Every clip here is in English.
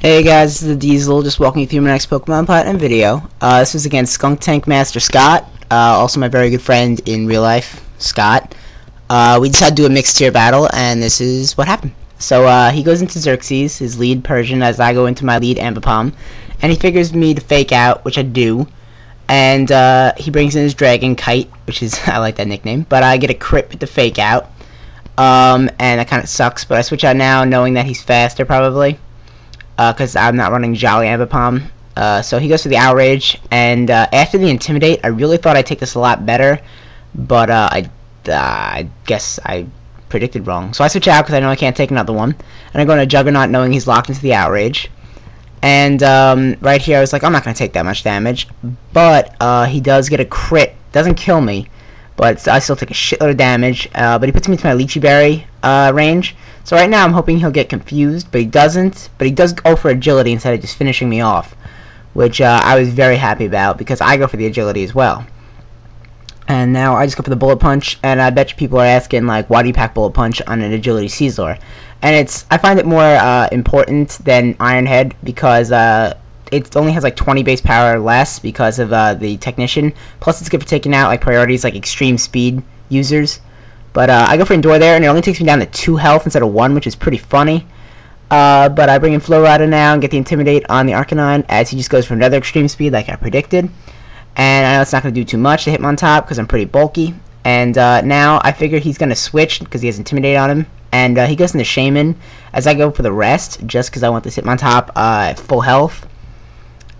Hey guys, this is the Diesel, just walking you through my next Pokemon Platinum video. This was against SkunktankMasterScott, also my very good friend in real life, Scott. We just had to do a mixed tier battle, and this is what happened. So he goes into Xerxes, his lead Persian, as I go into my lead Ambipom, and he figures me to fake out, which I do, and he brings in his Dragon Kite, which is, I like that nickname, but I get a crit with the fake out, and that kind of sucks, but I switch out now knowing that he's faster probably. Because I'm not running Jolly Ambipom. So he goes for the Outrage, and after the Intimidate, I really thought I'd take this a lot better, but I guess I predicted wrong. So I switch out because I know I can't take another one, and I go into Juggernaut knowing he's locked into the Outrage. And right here I was like, I'm not going to take that much damage, but he does get a crit. Doesn't kill me, but I still take a shitload of damage, but he puts me into my Lychee Berry range. So right now I'm hoping he'll get confused, but he doesn't. But he does go for agility instead of just finishing me off, which I was very happy about because I go for the agility as well. And now I just go for the Bullet Punch, and I bet you people are asking, like, why do you pack Bullet Punch on an agility Caesar? And I find it more important than Iron Head because it only has like 20 base power less because of the Technician. Plus it's good for taking out like priorities like extreme speed users. But I go for Endure there, and it only takes me down to 2 health instead of 1, which is pretty funny. But I bring in Flow Rider now and get the Intimidate on the Arcanine as he just goes for another extreme speed like I predicted. And I know it's not going to do too much to hit him on top because I'm pretty bulky. And now I figure he's going to switch because he has Intimidate on him. And he goes into Shaman as I go for the rest just because I want this Hitmontop at full health.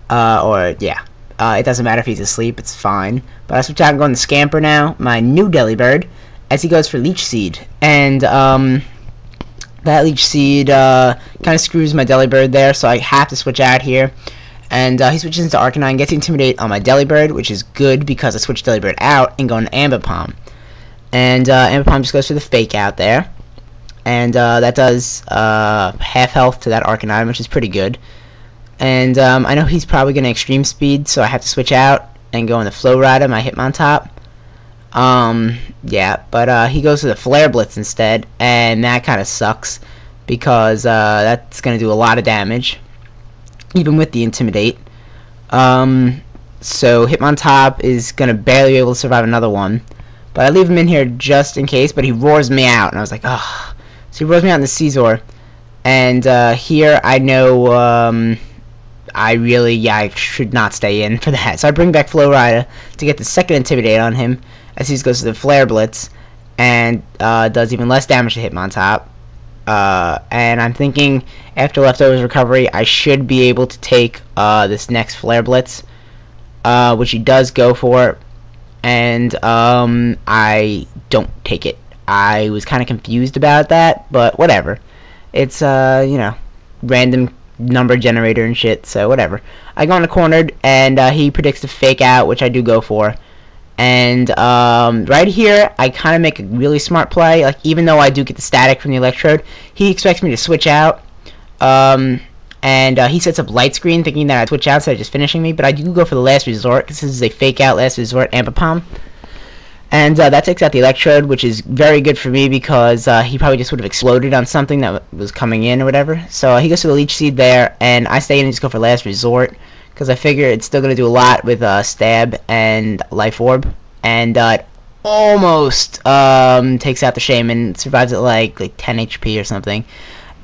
It doesn't matter if he's asleep, it's fine. But I switch out and go into Scamper now, my new Delibird, as he goes for Leech Seed, and that Leech Seed kind of screws my Delibird there, so I have to switch out here. And he switches into Arcanine, gets Intimidate on my Delibird, which is good because I switched Delibird out and go into Ambipom. And Ambipom just goes for the fake out there, and that does half health to that Arcanine, which is pretty good. And I know he's probably going to Extreme Speed, so I have to switch out and go into Flow Rider, my Hitmontop. But he goes to the Flare Blitz instead, and that kind of sucks because that's going to do a lot of damage, even with the Intimidate. So Hitmontop is going to barely be able to survive another one, but I leave him in here just in case, but he roars me out, and I was like, ugh. So he roars me out in the Caesar, and here I know I should not stay in for that. So I bring back Flow Rider to get the second Intimidate on him, as he goes to the Flare Blitz, and does even less damage to Hitmontop. And I'm thinking, after Leftovers Recovery, I should be able to take this next Flare Blitz, which he does go for, and I don't take it. I was kind of confused about that, but whatever. It's, random number generator and shit, so whatever. I go into Cornered, and he predicts the fake out, which I do go for. And right here, I kind of make a really smart play. Like, even though I do get the static from the Electrode, he expects me to switch out. And he sets up Light Screen, thinking that I'd switch out instead of just finishing me. But I do go for the Last Resort, because this is a fake out Last Resort Ambipom. And that takes out the Electrode, which is very good for me because he probably just would have exploded on something that was coming in or whatever. So he goes to the Leech Seed there, and I stay in and just go for Last Resort, because I figure it's still going to do a lot with Stab and Life Orb. And it almost takes out the Shaman. It survives at like 10 HP or something.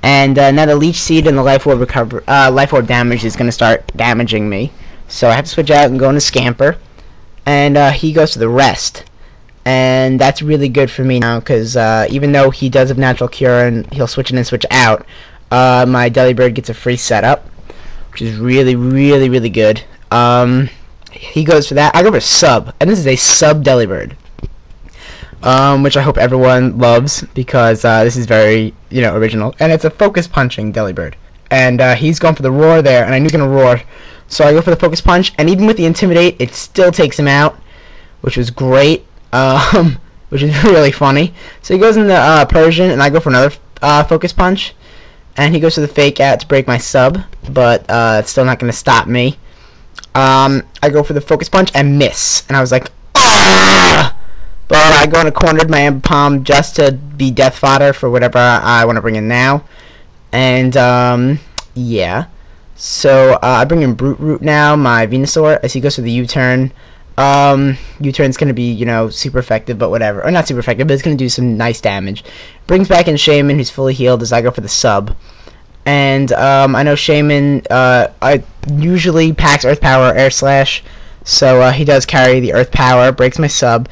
And now the Leech Seed and the Life Orb damage is going to start damaging me. So I have to switch out and go into Scamper. And he goes to the Rest. And that's really good for me now, because even though he does have Natural Cure and he'll switch in and switch out, my Delibird gets a free setup, which is really, really, really good. He goes for that. I go for Sub, and this is a Sub Delibird, which I hope everyone loves because this is very, original. And it's a Focus Punching Delibird, and he's going for the Roar there, and I knew he was gonna roar, so I go for the Focus Punch, and even with the Intimidate, it still takes him out, which was great. Which is really funny. So he goes into Persian, and I go for another Focus Punch, and he goes to the fake out to break my Sub, but it's still not going to stop me. I go for the Focus Punch and miss, and I was like, ah! But I go into Cornered my Ambipom just to be death fodder for whatever I want to bring in now. And yeah, So I bring in Brute Root now, my Venusaur, as he goes for the U-turn. U-turn's gonna be, you know, super effective, but whatever. Or not super effective, but it's gonna do some nice damage. Brings back in Shaman, who's fully healed, as I go for the sub. And I know Shaman I usually packs Earth Power or Air Slash, so he does carry the Earth Power, breaks my sub,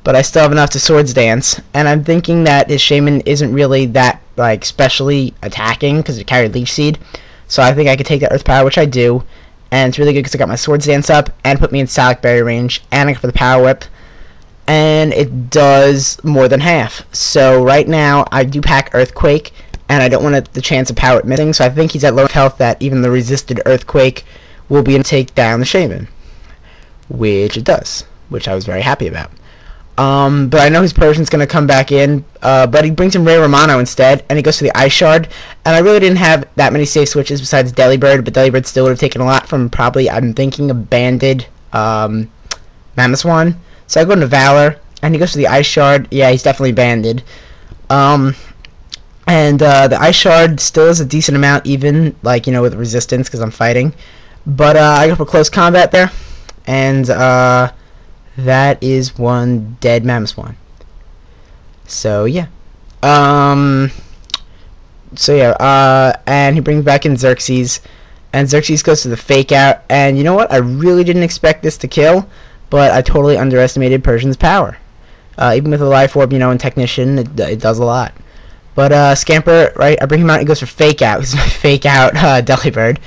but I still have enough to Swords Dance. And I'm thinking that his Shaman isn't really that like specially attacking because it carried Leech Seed, so I think I could take that Earth Power, which I do. And it's really good because I got my Swords Dance up and put me in Salic Berry range, and I go for the Power Whip, and it does more than half. So right now I do pack Earthquake, and I don't want the chance of Power Whip missing, so I think he's at low health that even the resisted Earthquake will be able to take down the Shaman, which it does, which I was very happy about. But I know his Persian's going to come back in, but he brings in Ray Romano instead, and he goes to the Ice Shard, and I really didn't have that many safe switches besides Delibird, but Delibird still would have taken a lot from probably, I'm thinking, a banded Mamoswine. So I go into Valor, and he goes to the Ice Shard. Yeah, he's definitely banded. And the Ice Shard still is a decent amount, even, like, you know, with resistance, because I'm fighting. But I go for close combat there, and that is one dead Mamoswine. So yeah. And he brings back in Xerxes, and Xerxes goes to the Fake Out, and you know what? I really didn't expect this to kill, but I totally underestimated Persian's power. Even with a Life Orb, you know, and Technician, it does a lot. But Scamper, right? I bring him out, and he goes for Fake Out. This is my Fake Out Delibird.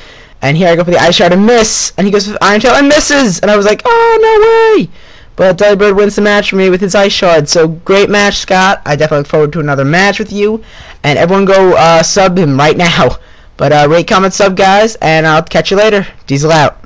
And here I go for the Ice Shard and miss, and he goes for Iron Tail and misses, and I was like, oh, no way! But Delibird wins the match for me with his Ice Shard. So great match, Scott. I definitely look forward to another match with you. And everyone go sub him right now. But rate, comment, sub, guys, and I'll catch you later. Diesel out.